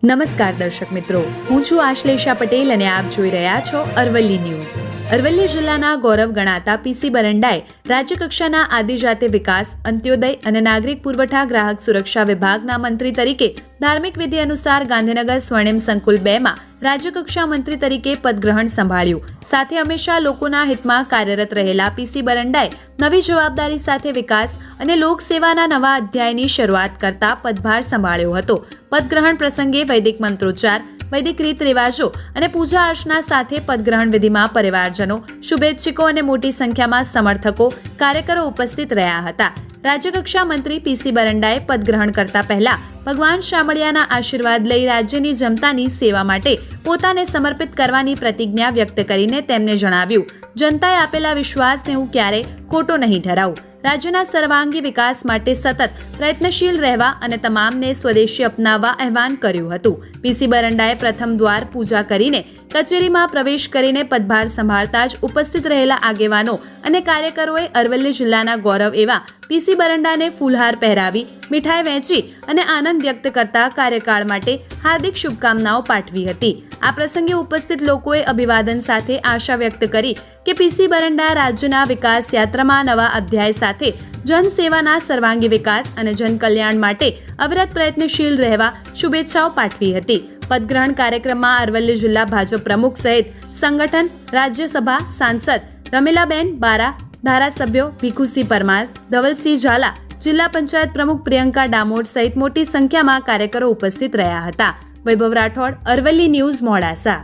નમસ્કાર દર્શક મિત્રો, હું છું આશ્લેષા પટેલ અને આપ જોઈ રહ્યા છો અરવલ્લી ન્યૂઝ. અરવલ્લી જિલ્લાના ગૌરવ ગણાતા પીસી બરંડાએ રાજ્યકક્ષાના આદિજાતિ વિકાસ, અંત્યોદય અને નાગરિક પુરવઠા ગ્રાહક સુરક્ષા વિભાગના મંત્રી તરીકે ધાર્મિક વિધિ અનુસાર ગાંધીનગર સ્વર્ણિમ સંકુલ 2માં રાજ્યકક્ષા મંત્રી તરીકે પદગ્રહણ સંભાળ્યું. સાથે હંમેશા લોકોના હિતમાં કાર્યરત રહેલા પીસી બરંડાએ નવી જવાબદારી સાથે વિકાસ અને લોકસેવાના નવા અધ્યાયની શરૂઆત કરતા પદભાર સંભાળ્યો હતો. પદગ્રહણ પ્રસંગે વૈદિક મંત્રોચ્ચાર, વૈદિક રીત રિવાજો અને પૂજા અર્ચના સાથે પદગ્રહણ વિધિમાં પરિવારજનો, શુભેચ્છકો અને મોટી સંખ્યામાં સમર્થકો, કાર્યકરો ઉપસ્થિત રહ્યા હતા. રાજ્યકક્ષા મંત્રી પીસી બરંડાએ પદગ્રહણ કરતા પહેલા ભગવાન શામળિયાના આશીર્વાદ લઈ રાજ્યની જનતાની સેવા માટે પોતાને સમર્પિત કરવાની પ્રતિજ્ઞા વ્યક્ત કરીને તેમને જણાવ્યું, જનતાએ આપેલા વિશ્વાસને હું ક્યારેય ખોટો નહીં ઠરાવું. રાજ્યના સર્વાંગી વિકાસ માટે સતત પ્રયત્નશીલ રહેવા અને તમામને સ્વદેશી અપનાવવા આહ્વાન કર્યું હતું. પીસી બરંડાએ પ્રથમ દ્વાર પૂજા કરીને કચેરીમાં પ્રવેશ કરીને પદભાર સંભાળતા જ ઉપસ્થિત રહેલા આગેવાનો અને કાર્યકરોએ અરવલ્લી જિલ્લાના ગૌરવ એવા પીસી બરંડાને ફૂલહાર પહેરાવી, મીઠાઈ વહેંચી અને આનંદ વ્યક્ત કરતા કાર્યકાળ માટે હાર્દિક શુભકામનાઓ પાઠવી હતી. આ પ્રસંગે ઉપસ્થિત લોકોએ અભિવાદન સાથે આશા વ્યક્ત કરી કે પીસી બરંડા રાજ્યના વિકાસ યાત્રામાં નવા અધ્યાય સાથે જનસેવાના સર્વાંગી વિકાસ અને જનકલ્યાણ માટે અવિરત પ્રયત્નશીલ રહેવા શુભેચ્છાઓ પાઠવી હતી. પદગ્રહણ કાર્યક્રમમાં અરવલ્લી જિલ્લા ભાજપ પ્રમુખ સહિત સંગઠન, રાજ્યસભા સાંસદ રમીલાબેન બારા, ધારાસભ્યો ભીખુસિંહ પરમાર, ધવલસિંહ ઝાલા, જિલ્લા પંચાયત પ્રમુખ પ્રિયંકા ડામોર સહિત મોટી સંખ્યામાં કાર્યકરો ઉપસ્થિત રહ્યા હતા. વૈભવ રાઠોડ, અરવલ્લી ન્યૂઝ, મોડાસા.